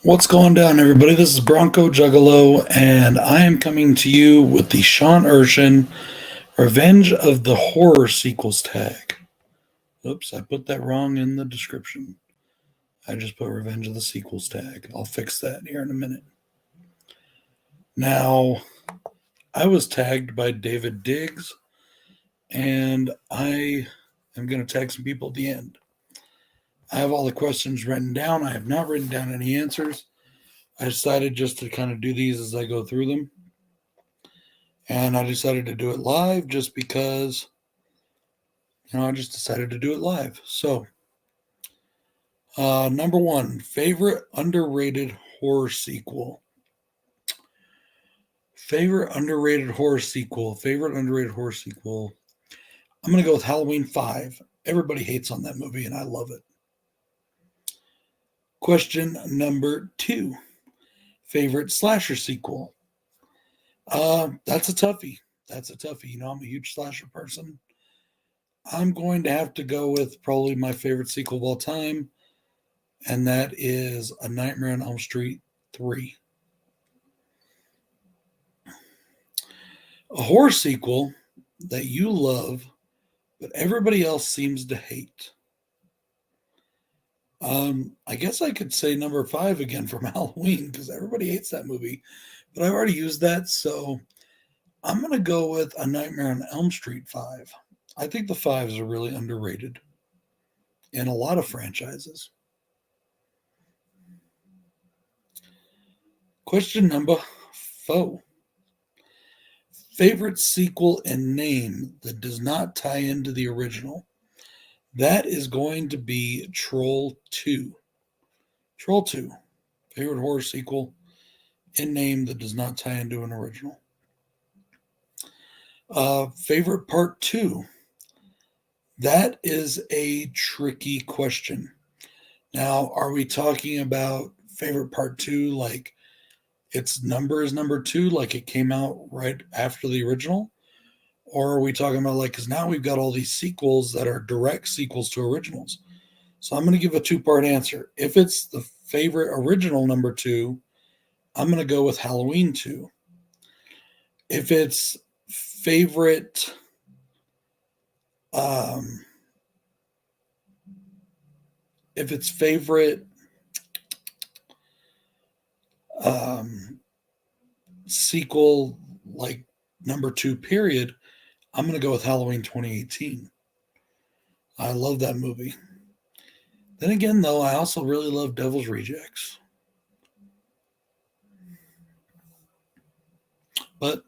What's going down, everybody? This is BroncoJuggalo, and I am coming to you with the Sean Erschen Revenge of the Horror Sequels tag. Oops, I put that wrong in the description. I just put Revenge of the Sequels tag. I'll fix that here in a minute. Now, I was tagged by David Diggs, and I am going to tag some people at the end. I have all the questions written down. I have not written down any answers. I decided just to kind of do these as I go through them. And I decided to do it live just because, I just decided to do it live. So, number one, favorite underrated horror sequel. Favorite underrated horror sequel. I'm going to go with Halloween 5. Everybody hates on that movie, and I love it. Question number 2. Favorite slasher sequel. That's a toughie. I'm a huge slasher person. I'm going to have to go with probably my favorite sequel of all time, and that is A Nightmare on Elm Street 3. A horror sequel that you love, but everybody else seems to hate. I guess I could say number 5 again from Halloween because everybody hates that movie, but I've already used that, so I'm going to go with A Nightmare on Elm Street 5. I think the 5s are really underrated in a lot of franchises. Question number 4. Favorite sequel and name that does not tie into the original. That is going to be Troll 2. Troll 2. Favorite horror sequel and name that does not tie into an original. Favorite part 2. That is a tricky question. Now, are we talking about favorite part 2 like its number is number 2, like it came out right after the original? Or are we talking about because now we've got all these sequels that are direct sequels to originals? So I'm going to give a 2-part answer. If it's the favorite original number 2, I'm going to go with Halloween 2. If it's favorite sequel like number 2 period, I'm going to go with Halloween 2018. I love that movie. Then again, though, I also really love Devil's Rejects. But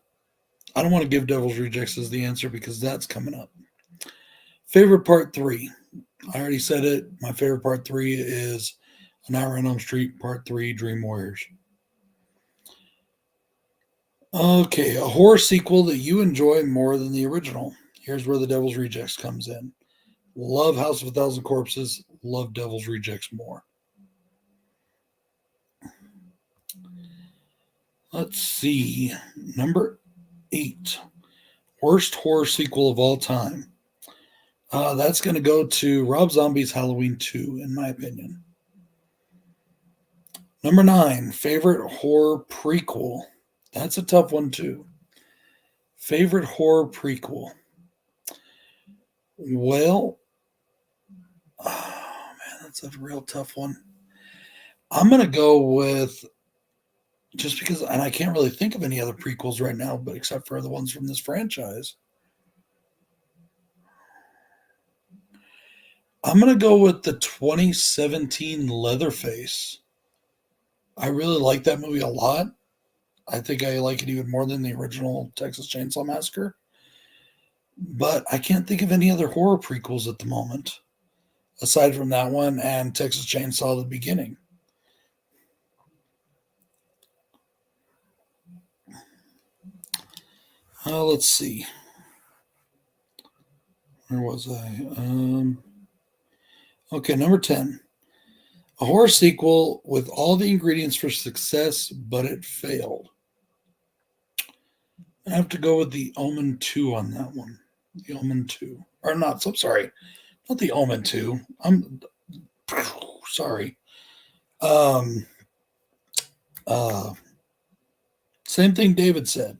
I don't want to give Devil's Rejects as the answer because that's coming up. Favorite part 3. I already said it. My favorite part 3 is A Nightmare on Elm Street Part 3, Dream Warriors. Okay, a horror sequel that you enjoy more than the original. Here's where the Devil's Rejects comes in. Love House of a Thousand Corpses. Love Devil's Rejects more. Let's see. Number 8. Worst horror sequel of all time. That's going to go to Rob Zombie's Halloween 2, in my opinion. Number 9. Favorite horror prequel. That's a tough one, too. Favorite horror prequel. Well, oh man, that's a real tough one. I'm going to go with, just because, and I can't really think of any other prequels right now, but except for the ones from this franchise. I'm going to go with the 2017 Leatherface. I really like that movie a lot. I think I like it even more than the original Texas Chainsaw Massacre. But I can't think of any other horror prequels at the moment, aside from that one and Texas Chainsaw the beginning. Let's see. Where was I? Okay, number 10. A horror sequel with all the ingredients for success, but it failed. I have to go with The Omen 2 on that one. The Omen 2. Or not, so sorry. Not The Omen 2. I'm sorry. Same thing David said.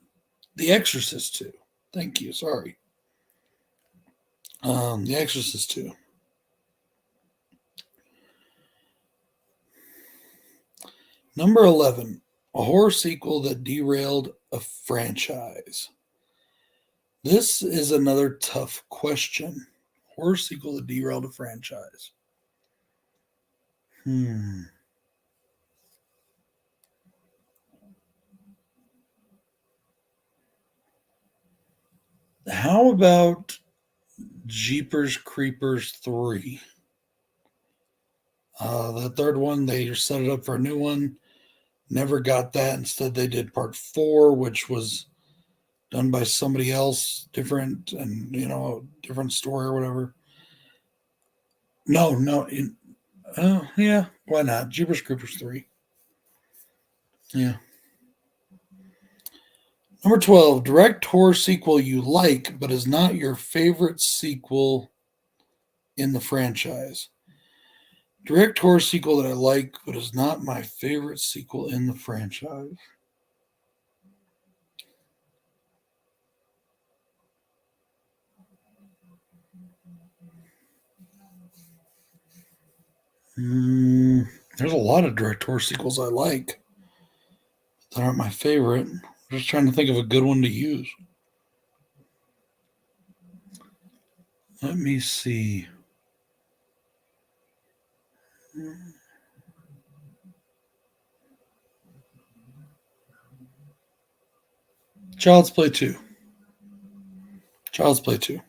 The Exorcist 2. Thank you. Sorry. The Exorcist 2. Number 11. A horror sequel that derailed a franchise. This is another tough question. Horror sequel that derailed a franchise. How about Jeepers Creepers 3? The third one, they set it up for a new one. Never got that. Instead, they did part 4, which was done by somebody else, different, and different story or whatever. No. Yeah, why not? Jeepers Creepers 3. Yeah. Number 12, direct horror sequel you like, but is not your favorite sequel in the franchise. Direct horror sequel that I like, but is not my favorite sequel in the franchise. There's a lot of direct horror sequels I like that aren't my favorite. I'm just trying to think of a good one to use. Let me see. Child's Play 2. Child's Play 2.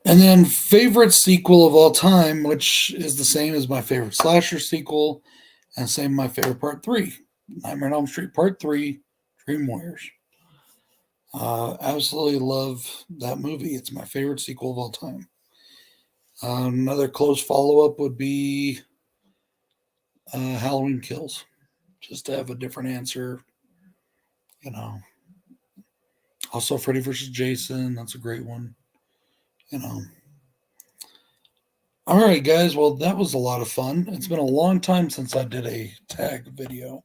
And then favorite sequel of all time, which is the same as my favorite slasher sequel, and same my favorite part 3. Nightmare on Elm Street Part 3, Dream Warriors. Absolutely love that movie. It's my favorite sequel of all time. Another close follow-up would be Halloween Kills. Just to have a different answer, Also, Freddy vs. Jason. That's a great one. All right, guys. Well, that was a lot of fun. It's been a long time since I did a tag video.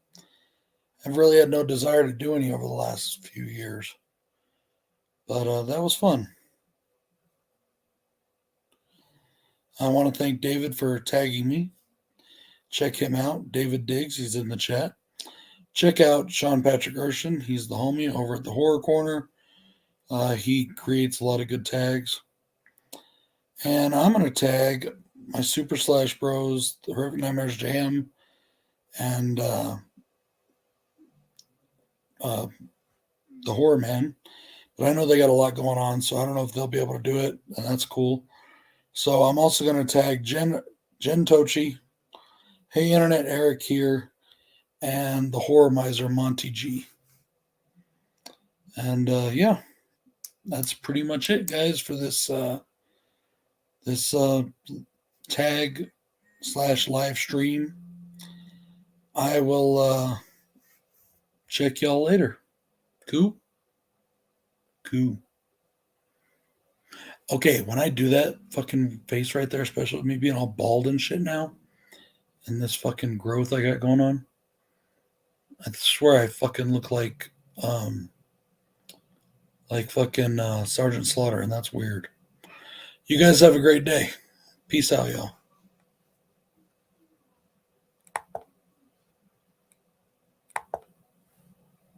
I've really had no desire to do any over the last few years. But that was fun. I want to thank David for tagging me. Check him out. David Diggs. He's in the chat. Check out Sean Patrick Erschen. He's the homie over at the Horror Corner. He creates a lot of good tags. And I'm going to tag my Super Slash Bros, the Horrific Nightmares Jam, and the Horror Man. But I know they got a lot going on, so I don't know if they'll be able to do it, and that's cool. So I'm also going to tag Jen Tochi, Hey Internet Eric here, and the Horror Miser Monty G. And yeah, that's pretty much it, guys, for this tag / live stream. I will check y'all later. Cool. Okay, when I do that fucking face right there, especially with me being all bald and shit now, and this fucking growth I got going on, I swear I fucking look like fucking Sergeant Slaughter, and that's weird. You guys have a great day. Peace out, y'all.